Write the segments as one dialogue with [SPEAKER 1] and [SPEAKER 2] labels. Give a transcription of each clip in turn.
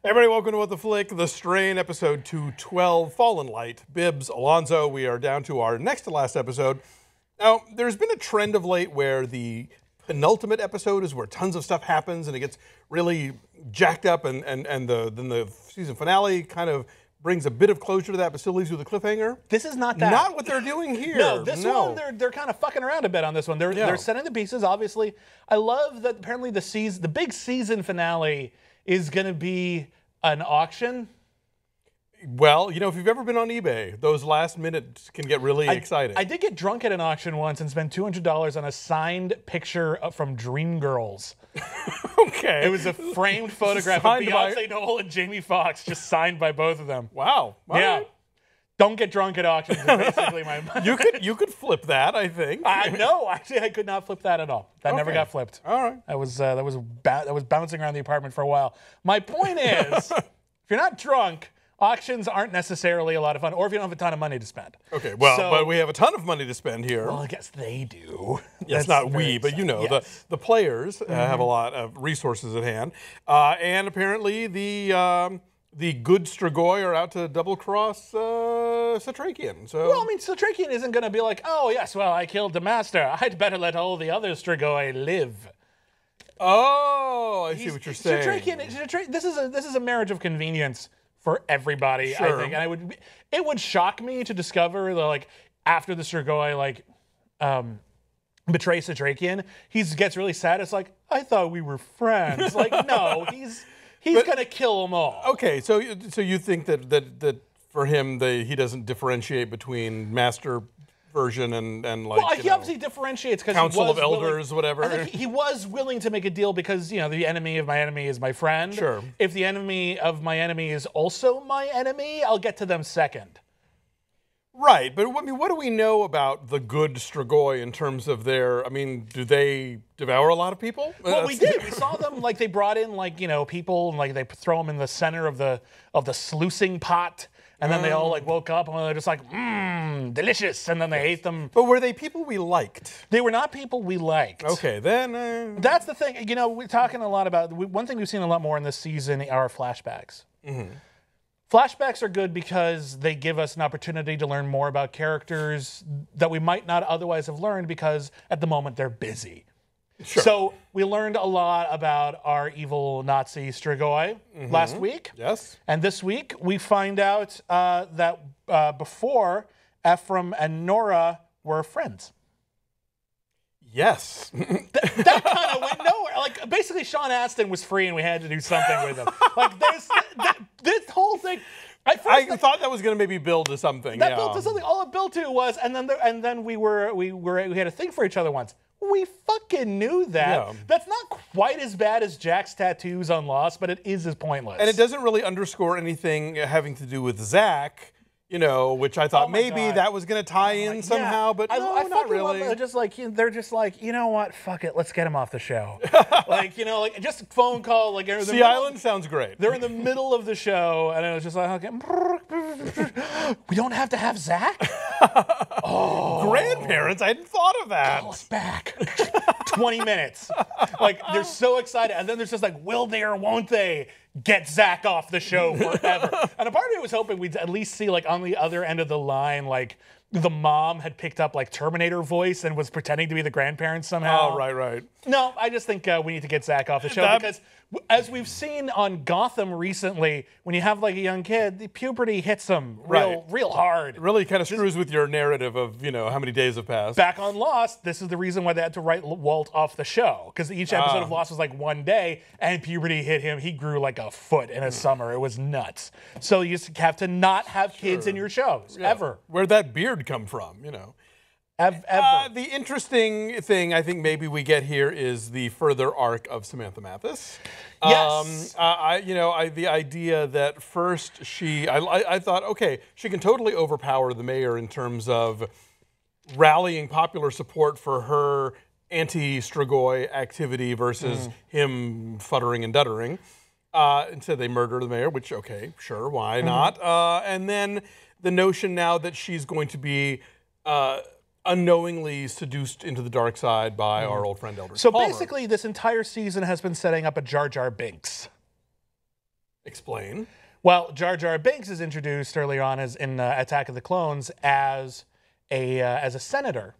[SPEAKER 1] Hey everybody, welcome to What the Flick, The Strain, episode 212, Fallen Light. Bibbs, Alonso, we are down to our next to last episode. Now, there's been a trend of late where the penultimate episode is where tons of stuff happens and it gets really jacked up, and then the season finale kind of brings a bit of closure to that, but still leaves you with a cliffhanger.
[SPEAKER 2] This is not that.
[SPEAKER 1] Not what they're doing here.
[SPEAKER 2] No, this one, they're kind of fucking around a bit on this one. They're setting the pieces, obviously. I love that apparently the big season finale is going to be an auction.
[SPEAKER 1] Well, you know, if you've ever been on eBay, those last minutes can get really exciting.
[SPEAKER 2] I did get drunk at an auction once and spent $200 on a signed picture from Dreamgirls.
[SPEAKER 1] Okay.
[SPEAKER 2] It was a framed photograph of Beyonce Knowles and Jamie Foxx, just signed by both of them.
[SPEAKER 1] Wow. All
[SPEAKER 2] yeah.
[SPEAKER 1] right.
[SPEAKER 2] Don't get drunk at auctions is basically my
[SPEAKER 1] You could flip that, I think.
[SPEAKER 2] No, actually I could not flip that at all. That never got flipped.
[SPEAKER 1] All right.
[SPEAKER 2] That was bouncing around the apartment for a while. My point is, if you're not drunk, auctions aren't necessarily a lot of fun, or if you don't have a ton of money to spend.
[SPEAKER 1] Okay, well, but we have a ton of money to spend here.
[SPEAKER 2] Well, I guess they do.
[SPEAKER 1] Yes, not we, but you know,
[SPEAKER 2] yes.
[SPEAKER 1] the players have a lot of resources at hand. And apparently the good Strigoi are out to double-cross Satrakian. So.
[SPEAKER 2] Well, I mean, Satrakian isn't going to be like, oh, yes, well, I killed the master. I'd better let all the other Strigoi live.
[SPEAKER 1] Oh, I see what you're saying.
[SPEAKER 2] This is a marriage of convenience for everybody,
[SPEAKER 1] sure.
[SPEAKER 2] I think. And it would shock me to discover that, like, after the Strigoi, like, betray Satrakian, he gets really sad. It's like, I thought we were friends. Like, no, he's going to kill them all.
[SPEAKER 1] Okay, so you think that for him, he doesn't differentiate between master version and like.
[SPEAKER 2] Well, he obviously differentiates because
[SPEAKER 1] Council of Elders, whatever.
[SPEAKER 2] I think he was willing to make a deal because, you know, the enemy of my enemy is my friend.
[SPEAKER 1] Sure.
[SPEAKER 2] If the enemy of my enemy is also my enemy, I'll get to them second.
[SPEAKER 1] Right, but I mean, what do we know about the good Strigoi in terms of their? I mean, do they devour a lot of people?
[SPEAKER 2] Well, we did. We saw them, like, they brought in, like, you know, people, and like they throw them in the center of the sluicing pot. And then they all like woke up and they're just like, delicious. And then they ate them.
[SPEAKER 1] But were they people we liked?
[SPEAKER 2] They were not people we liked.
[SPEAKER 1] Okay, then.
[SPEAKER 2] That's the thing. You know, we're talking a lot about, one thing we've seen a lot more in this season are flashbacks. Mm-hmm. Flashbacks are good because they give us an opportunity to learn more about characters that we might not otherwise have learned because at the moment they're busy.
[SPEAKER 1] Sure.
[SPEAKER 2] So we learned a lot about our evil Nazi Strigoi last week.
[SPEAKER 1] Yes.
[SPEAKER 2] And this week we find out that before, Ephraim and Nora were friends.
[SPEAKER 1] Yes.
[SPEAKER 2] That kind of went nowhere. Like, basically Sean Astin was free and we had to do something with him. Like, this whole thing. I
[SPEAKER 1] thought that was going to maybe build to something.
[SPEAKER 2] That built to something. All it built to was, and then we had a thing for each other once. We fucking knew that.
[SPEAKER 1] Yeah.
[SPEAKER 2] That's not quite as bad as Jack's tattoos on Lost, but it is as pointless.
[SPEAKER 1] And it doesn't really underscore anything having to do with Zach, you know, which I thought maybe that was going to tie in somehow, but no, not really.
[SPEAKER 2] They're just like, you know what? Fuck it. Let's get him off the show. Like, you know, like just a phone call. Like,
[SPEAKER 1] Sea Island sounds great.
[SPEAKER 2] They're in the middle of the show, and it was just like, okay, we don't have to have Zach? Oh.
[SPEAKER 1] Grandparents? I hadn't thought of that.
[SPEAKER 2] Call us back. 20 minutes. Like, they're so excited. And then there's just like, will they or won't they get Zach off the show forever? And a part of me was hoping we'd at least see, like, on the other end of the line, like, the mom had picked up, like, Terminator voice and was pretending to be the grandparents somehow.
[SPEAKER 1] Oh, right.
[SPEAKER 2] No, I just think we need to get Zach off the show because, as we've seen on Gotham recently, when you have, like, a young kid, the puberty hits them real hard.
[SPEAKER 1] It really kind of screws with your narrative of, you know, how many days have passed.
[SPEAKER 2] Back on Lost, this is the reason why they had to write Walt off the show, because each episode of Lost was like one day, and puberty hit him. He grew like a foot in a summer. It was nuts. So you just have to not have kids in your shows, ever.
[SPEAKER 1] Where'd that beard come from, you know?
[SPEAKER 2] Ever.
[SPEAKER 1] The interesting thing I think maybe we get here is the further arc of Samantha Mathis.
[SPEAKER 2] Yes.
[SPEAKER 1] The idea that first I thought, okay, she can totally overpower the mayor in terms of rallying popular support for her anti-Strigoi activity versus him futtering and duttering. Instead, they murder the mayor, which, okay, sure, why not? And then the notion now that she's going to be unknowingly seduced into the dark side by our old friend Eldridge
[SPEAKER 2] So
[SPEAKER 1] Palmer.
[SPEAKER 2] basically, this entire season has been setting up a Jar Jar Binks.
[SPEAKER 1] Explain.
[SPEAKER 2] Well, Jar Jar Binks is introduced early on as in Attack of the Clones as a senator.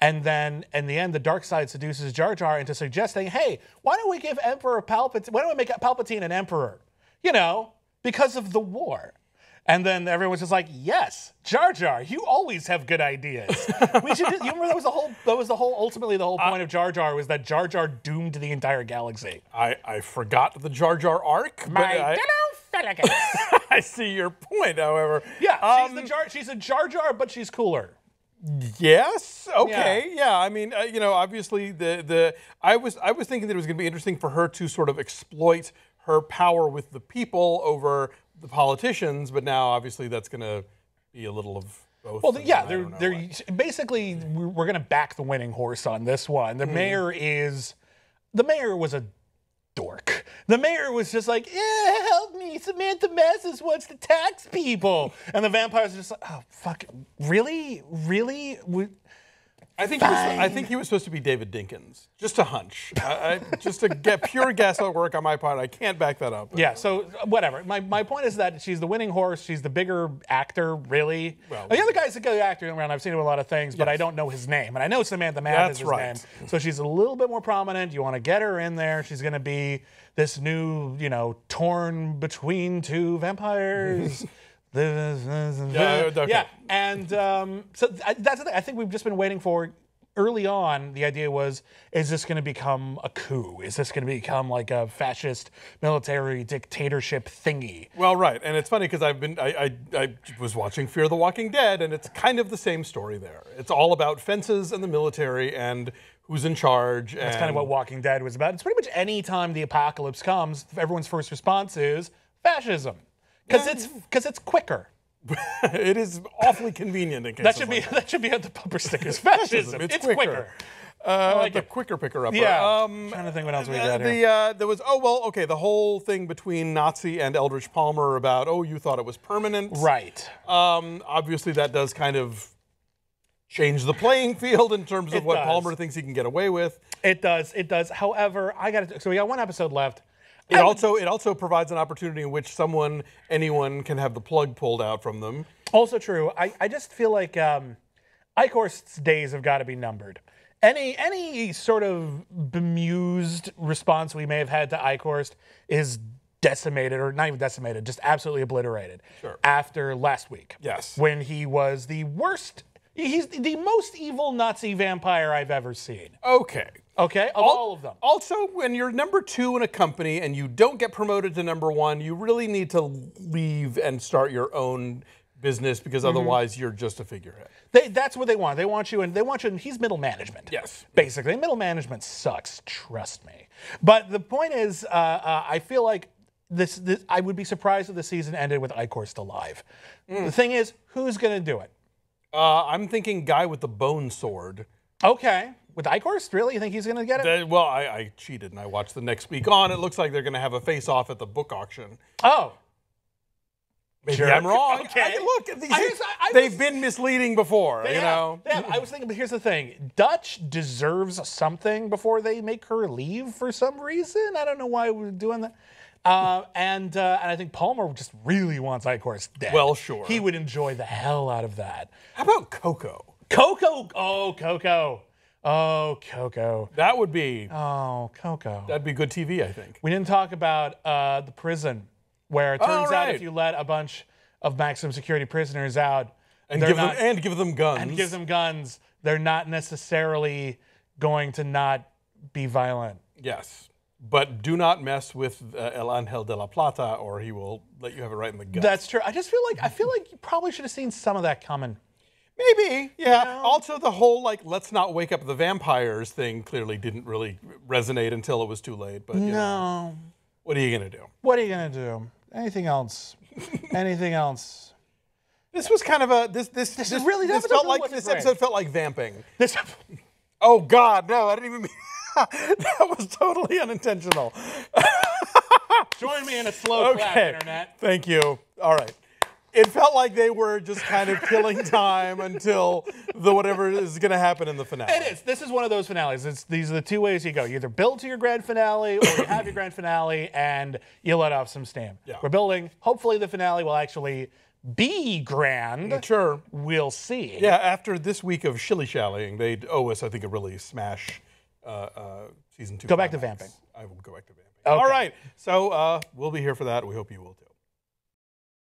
[SPEAKER 2] And then, in the end, the dark side seduces Jar Jar into suggesting, hey, why don't we give Emperor Palpatine, why don't we make Palpatine an emperor? You know, because of the war. And then everyone's just like, yes, Jar Jar, you always have good ideas. We should just, you remember ultimately the whole point of Jar Jar was that Jar Jar doomed the entire galaxy.
[SPEAKER 1] I forgot the Jar Jar arc. I see your point, however.
[SPEAKER 2] Yeah, she's a Jar Jar, but she's cooler.
[SPEAKER 1] Yes. Okay. Yeah. I mean, you know, obviously, I was thinking that it was going to be interesting for her to sort of exploit her power with the people over the politicians, but now obviously that's going to be a little of both.
[SPEAKER 2] Well, yeah, they're basically we're going to back the winning horse on this one. The mayor was a dork. The mayor was just like, yeah, help me, Samantha Masses wants to tax people. And the vampires are just like, oh, fuck, really?
[SPEAKER 1] I think he was supposed to be David Dinkins. Just a hunch. Just to get pure gaslight work on my part. I can't back that up.
[SPEAKER 2] Yeah, so whatever. My point is that she's the winning horse. She's the bigger actor, really. Well, the other guy's a good actor around. I've seen him in a lot of things, but I don't know his name. And I know Samantha Math is his name. So she's a little bit more prominent. You want to get her in there. She's going to be this new, you know, torn between two vampires. Yeah, and so that's the thing. I think we've just been waiting for. Early on, the idea was: is this going to become a coup? Is this going to become like a fascist military dictatorship thingy?
[SPEAKER 1] Well, right, and it's funny because I was watching Fear the Walking Dead, and it's kind of the same story there. It's all about fences and the military and who's in charge.
[SPEAKER 2] That's kind of what Walking Dead was about. It's pretty much any time the apocalypse comes, everyone's first response is fascism. Because it's quicker.
[SPEAKER 1] It is awfully convenient in cases
[SPEAKER 2] that should be at the bumper stickers. Fascism. It's quicker.
[SPEAKER 1] Like the quicker picker upper.
[SPEAKER 2] Yeah. Trying to think what else we got here.
[SPEAKER 1] There was the whole thing between Nazi and Eldridge Palmer about you thought it was permanent.
[SPEAKER 2] Right.
[SPEAKER 1] Obviously that does kind of change the playing field in terms of what Palmer thinks he can get away with.
[SPEAKER 2] It does. However, so we got one episode left.
[SPEAKER 1] It also provides an opportunity in which anyone can have the plug pulled out from them.
[SPEAKER 2] Also true. I just feel like Icorst's days have got to be numbered. Any sort of bemused response we may have had to Icorst is decimated, or not even decimated, just absolutely obliterated.
[SPEAKER 1] Sure.
[SPEAKER 2] After last week.
[SPEAKER 1] Yes.
[SPEAKER 2] When he was the worst, he's the most evil Nazi vampire I've ever seen.
[SPEAKER 1] Okay.
[SPEAKER 2] Okay, all of them.
[SPEAKER 1] Also, when you're number 2 in a company and you don't get promoted to number 1, you really need to leave and start your own business because otherwise you're just a figurehead.
[SPEAKER 2] That's what they want. They want you, and he's middle management.
[SPEAKER 1] Yes.
[SPEAKER 2] Basically, middle management sucks. Trust me. But the point is, I feel like this. I would be surprised if the season ended with Icorst alive. The thing is, who's going to do it?
[SPEAKER 1] I'm thinking guy with the bone sword.
[SPEAKER 2] Okay. With Icorst, really? You think he's going to get it?
[SPEAKER 1] Well, I cheated and I watched the next week on. It looks like they're going to have a face-off at the book auction.
[SPEAKER 2] Oh.
[SPEAKER 1] Maybe I'm wrong.
[SPEAKER 2] Okay.
[SPEAKER 1] Look, they've been misleading before, you know?
[SPEAKER 2] I was thinking, but here's the thing. Dutch deserves something before they make her leave for some reason. I don't know why we're doing that. And I think Palmer just really wants Icorst dead.
[SPEAKER 1] Well, sure.
[SPEAKER 2] He would enjoy the hell out of that.
[SPEAKER 1] How about Coco?
[SPEAKER 2] Coco! Oh, Coco. Oh, Coco.
[SPEAKER 1] That would be...
[SPEAKER 2] Oh, Coco.
[SPEAKER 1] That'd be good TV, I think.
[SPEAKER 2] We didn't talk about the prison, where it turns out if you let a bunch of maximum security prisoners out...
[SPEAKER 1] And give them guns.
[SPEAKER 2] And give them guns, they're not necessarily going to not be violent.
[SPEAKER 1] Yes. But do not mess with El Angel de la Plata, or he will let you have it right in the gut.
[SPEAKER 2] That's true. I feel like you probably should have seen some of that coming.
[SPEAKER 1] Maybe, yeah. You know? Also, the whole, let's not wake up the vampires thing clearly didn't really resonate until it was too late. But you know, what are you going to do?
[SPEAKER 2] What are you going to do? Anything else? Anything else?
[SPEAKER 1] This was kind of this episode felt like vamping. Oh, God, no, I didn't even mean that was totally unintentional.
[SPEAKER 2] Join me in a slow clap, Internet.
[SPEAKER 1] Thank you. All right. It felt like they were just kind of killing time until whatever is going to happen in the finale.
[SPEAKER 2] It is. This is one of those finales. These are the two ways you go. You either build to your grand finale, or you have your grand finale and you let off some steam.
[SPEAKER 1] Yeah.
[SPEAKER 2] We're building. Hopefully, the finale will actually be grand.
[SPEAKER 1] Sure.
[SPEAKER 2] We'll see.
[SPEAKER 1] Yeah, after this week of shilly-shallying, they owe us, I think, a really smash season 2.
[SPEAKER 2] Go back to vamping.
[SPEAKER 1] I will go back to vamping.
[SPEAKER 2] Okay.
[SPEAKER 1] All right. So we'll be here for that. We hope you will too.